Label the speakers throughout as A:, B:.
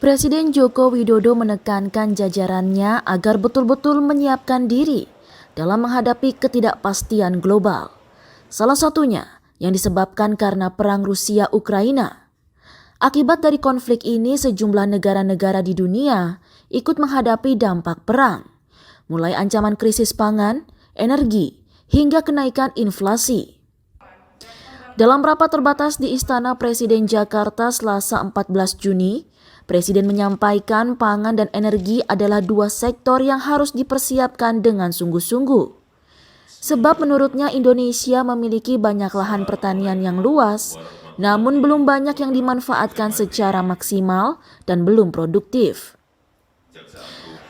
A: Presiden Joko Widodo menekankan jajarannya agar betul-betul menyiapkan diri dalam menghadapi ketidakpastian global. Salah satunya yang disebabkan karena perang Rusia-Ukraina. Akibat dari konflik ini, sejumlah negara-negara di dunia ikut menghadapi dampak perang, mulai ancaman krisis pangan, energi, hingga kenaikan inflasi. Dalam rapat terbatas di Istana Presiden Jakarta Selasa 14 Juni, Presiden menyampaikan pangan dan energi adalah dua sektor yang harus dipersiapkan dengan sungguh-sungguh. Sebab menurutnya Indonesia memiliki banyak lahan pertanian yang luas, namun belum banyak yang dimanfaatkan secara maksimal dan belum produktif.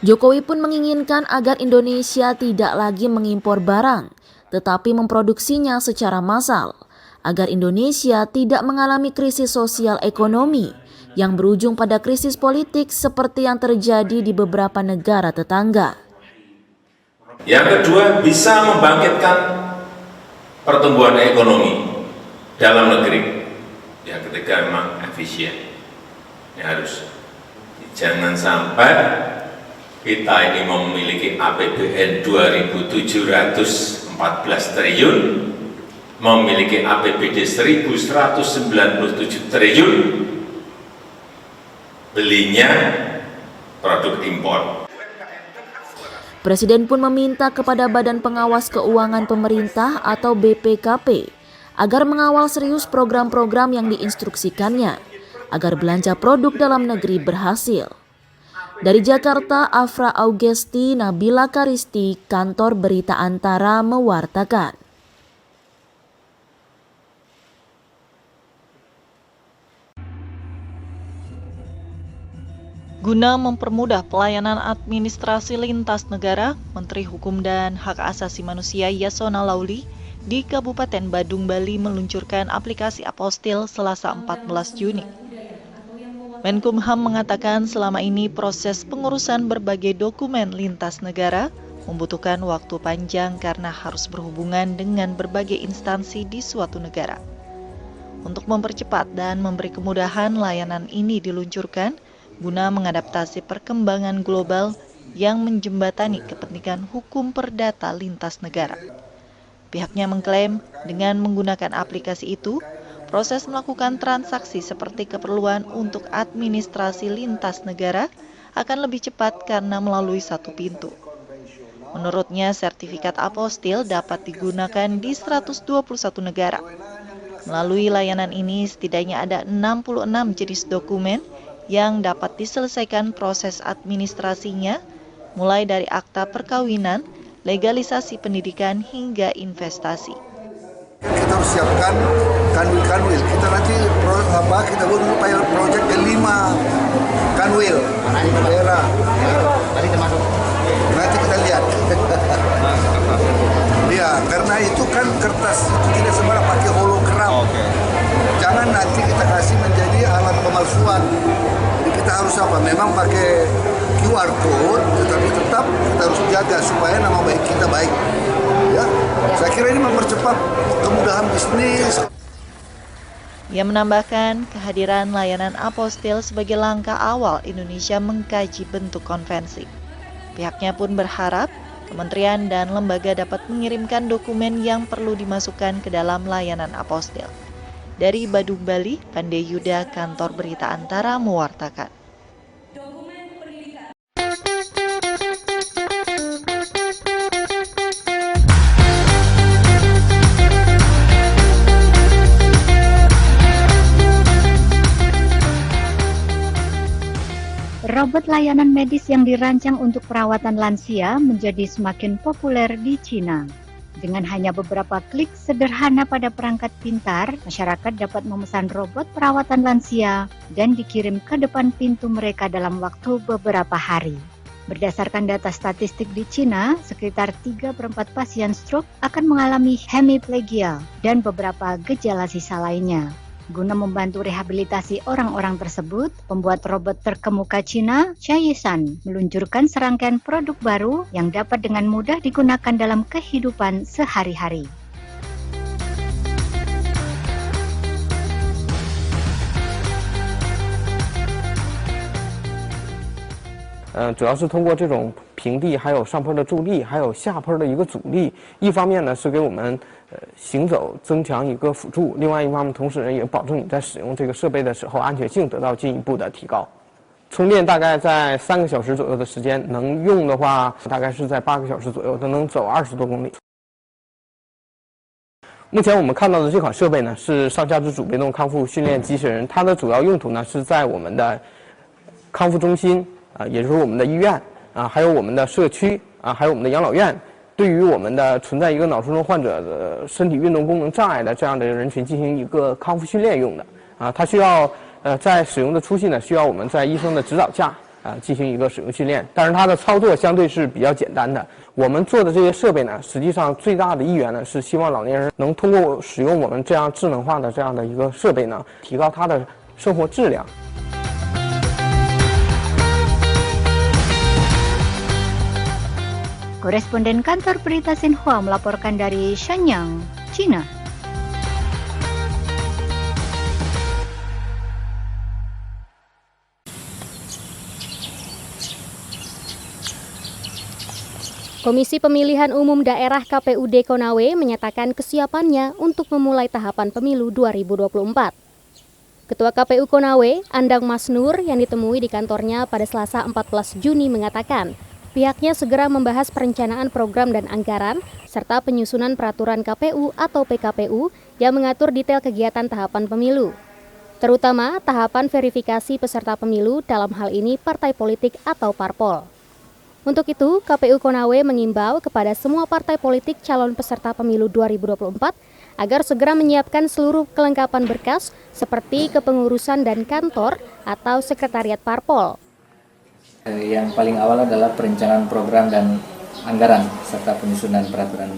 A: Jokowi pun menginginkan agar Indonesia tidak lagi mengimpor barang, tetapi memproduksinya secara massal, agar Indonesia tidak mengalami krisis sosial ekonomi yang berujung pada krisis politik seperti yang terjadi di beberapa negara tetangga.
B: Yang kedua, bisa membangkitkan pertumbuhan ekonomi dalam negeri. Yang ketiga, memang efisien. Ya, harus. Jangan sampai kita ini memiliki APBN 2.714 triliun, memiliki APBD 1.197 triliun, belinya produk impor.
A: Presiden pun meminta kepada Badan Pengawas Keuangan Pemerintah atau BPKP agar mengawal serius program-program yang diinstruksikannya agar belanja produk dalam negeri berhasil. Dari Jakarta, Afra Augesti, Nabila Karisti, Kantor Berita Antara mewartakan.
C: Guna mempermudah pelayanan administrasi lintas negara, Menteri Hukum dan Hak Asasi Manusia Yasona Lauli di Kabupaten Badung, Bali meluncurkan aplikasi Apostil Selasa 14 Juni. Menkumham mengatakan selama ini proses pengurusan berbagai dokumen lintas negara membutuhkan waktu panjang karena harus berhubungan dengan berbagai instansi di suatu negara. Untuk mempercepat dan memberi kemudahan, layanan ini diluncurkan guna mengadaptasi perkembangan global yang menjembatani kepentingan hukum perdata lintas negara. Pihaknya mengklaim dengan menggunakan aplikasi itu, proses melakukan transaksi seperti keperluan untuk administrasi lintas negara akan lebih cepat karena melalui satu pintu. Menurutnya, sertifikat apostil dapat digunakan di 121 negara. Melalui layanan ini, setidaknya ada 66 jenis dokumen yang dapat diselesaikan proses administrasinya, mulai dari akta perkawinan, legalisasi pendidikan, hingga investasi.
D: Kita harus siapkan kanwil. Kita nanti kita buat pilot project ke-5 kanwil daerah. Tadi termasuk. Nanti kita lihat. Ya, karena itu kan kertas itu tidak sembarang pakai hologram. Jangan nanti kita kasih menjadi alat pemalsuan. Jadi kita harus memang pakai QR code, tetapi tetap kita harus jaga supaya nama baik kita baik. Ya, saya kira ini mempercepat kemudahan bisnis.
C: Ia menambahkan kehadiran layanan apostil sebagai langkah awal Indonesia mengkaji bentuk konvensi. Pihaknya pun berharap kementerian dan lembaga dapat mengirimkan dokumen yang perlu dimasukkan ke dalam layanan apostil. Dari Badung, Bali, Pandey Yuda, Kantor Berita Antara mewartakan.
E: Robot layanan medis yang dirancang untuk perawatan lansia menjadi semakin populer di Cina. Dengan hanya beberapa klik sederhana pada perangkat pintar, masyarakat dapat memesan robot perawatan lansia dan dikirim ke depan pintu mereka dalam waktu beberapa hari. Berdasarkan data statistik di Cina, sekitar 3/4 pasien stroke akan mengalami hemiplegia dan beberapa gejala sisa lainnya. Guna membantu rehabilitasi orang-orang tersebut, pembuat robot terkemuka Cina, Chaiyishan, meluncurkan serangkaian produk baru yang dapat dengan mudah digunakan dalam kehidupan sehari-hari.
F: 主要是通过这种平地还有上坡的助力，还有下坡的一个阻力，一方面呢是给我们行走增强一个辅助，另外一方面同时呢也保证你在使用这个设备的时候安全性得到进一步的提高。充电大概在3个小时左右的时间，能用的话大概是在8个小时左右，都能走20多公里。目前我们看到的这款设备呢是上下肢主被动康复训练机器人，它的主要用途呢是在我们的康复中心也就是我们的医院还有我们的社区还有我们的养老院，对于我们的存在一个脑卒中患者的身体运动功能障碍的这样的人群进行一个康复训练用的它需要在使用的初期呢需要我们在医生的指导下进行一个使用训练，但是它的操作相对是比较简单的。我们做的这些设备呢，实际上最大的意愿呢是希望老年人能通过使用我们这样智能化的这样的一个设备呢，提高他的生活质量。
E: Koresponden Kantor Berita Xinhua melaporkan dari Shenyang, China.
G: Komisi Pemilihan Umum Daerah KPUD Konawe menyatakan kesiapannya untuk memulai tahapan pemilu 2024. Ketua KPU Konawe, Andang Masnur, yang ditemui di kantornya pada Selasa 14 Juni mengatakan, pihaknya segera membahas perencanaan program dan anggaran, serta penyusunan peraturan KPU atau PKPU yang mengatur detail kegiatan tahapan pemilu. Terutama tahapan verifikasi peserta pemilu, dalam hal ini partai politik atau parpol. Untuk itu, KPU Konawe mengimbau kepada semua partai politik calon peserta pemilu 2024 agar segera menyiapkan seluruh kelengkapan berkas seperti kepengurusan dan kantor atau sekretariat parpol.
H: Yang paling awal adalah perencanaan program dan anggaran serta penyusunan peraturan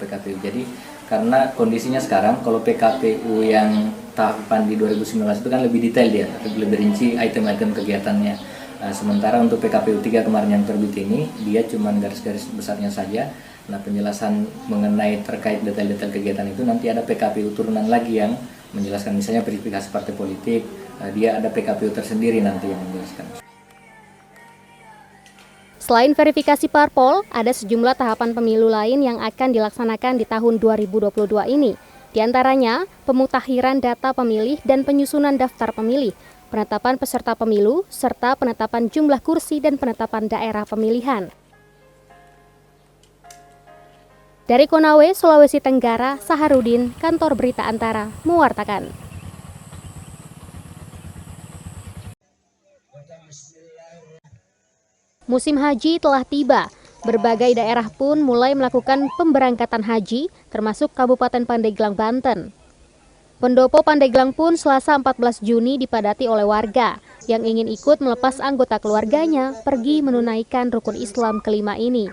H: PKPU. Jadi karena kondisinya sekarang kalau PKPU yang tahapan di 2019 itu kan lebih detail dia, lebih rinci item-item kegiatannya. Sementara untuk PKPU 3 kemarin yang terbit ini, dia cuma garis-garis besarnya saja. Nah, penjelasan mengenai terkait detail-detail kegiatan itu nanti ada PKPU turunan lagi yang menjelaskan, misalnya verifikasi partai politik, dia ada PKPU tersendiri nanti yang menjelaskan.
G: Selain verifikasi parpol, ada sejumlah tahapan pemilu lain yang akan dilaksanakan di tahun 2022 ini. Di antaranya, pemutakhiran data pemilih dan penyusunan daftar pemilih, penetapan peserta pemilu, serta penetapan jumlah kursi dan penetapan daerah pemilihan. Dari Konawe, Sulawesi Tenggara, Saharudin, Kantor Berita Antara, mewartakan. Musim haji telah tiba. Berbagai daerah pun mulai melakukan pemberangkatan haji, termasuk Kabupaten Pandeglang, Banten. Pendopo Pandeglang pun Selasa 14 Juni dipadati oleh warga yang ingin ikut melepas anggota keluarganya pergi menunaikan rukun Islam kelima ini.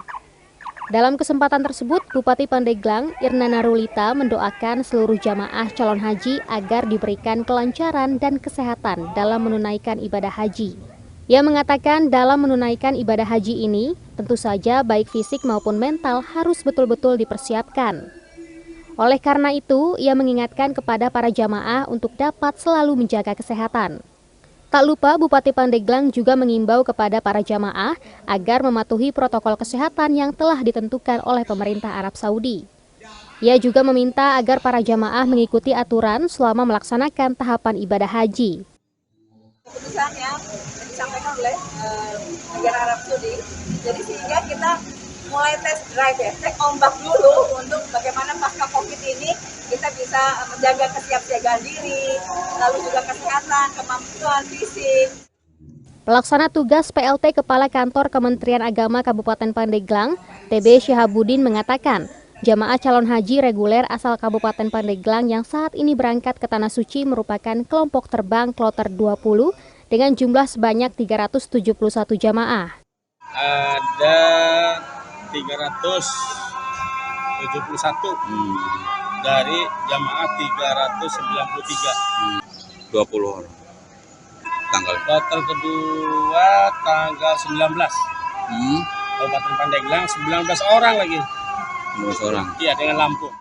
G: Dalam kesempatan tersebut, Bupati Pandeglang, Irna Narulita, mendoakan seluruh jamaah calon haji agar diberikan kelancaran dan kesehatan dalam menunaikan ibadah haji. Ia mengatakan dalam menunaikan ibadah haji ini, tentu saja baik fisik maupun mental harus betul-betul dipersiapkan. Oleh karena itu, ia mengingatkan kepada para jamaah untuk dapat selalu menjaga kesehatan. Tak lupa, Bupati Pandeglang juga mengimbau kepada para jamaah agar mematuhi protokol kesehatan yang telah ditentukan oleh pemerintah Arab Saudi. Ia juga meminta agar para jamaah mengikuti aturan selama melaksanakan tahapan ibadah haji.
I: Keputusan yang disampaikan oleh negara Arab Saudi, jadi sehingga kita mulai test drive ya, cek ombak dulu untuk bagaimana pasca COVID ini kita bisa menjaga kesiapsiagaan diri, lalu juga kesehatan, kemampuan fisik.
G: Pelaksana tugas PLT Kepala Kantor Kementerian Agama Kabupaten Pandeglang, TB Syihabuddin mengatakan, jamaah calon haji reguler asal Kabupaten Pandeglang yang saat ini berangkat ke Tanah Suci merupakan kelompok terbang Kloter 20 dengan jumlah sebanyak 371 jamaah.
J: Ada 371 dari jamaah 393.
K: 20 orang. Tanggal
J: Kloter kedua tanggal 19. Kabupaten Pandeglang 19 orang lagi.
K: 19 orang.
J: Iya, dengan Lampung.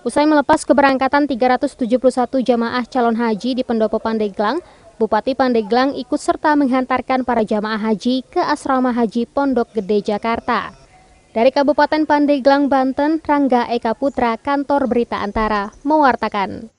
G: Usai melepas keberangkatan 371 jamaah calon haji di Pendopo Pandeglang, Bupati Pandeglang ikut serta menghantarkan para jamaah haji ke Asrama Haji Pondok Gede, Jakarta. Dari Kabupaten Pandeglang, Banten, Rangga Eka Putra, Kantor Berita Antara, mewartakan.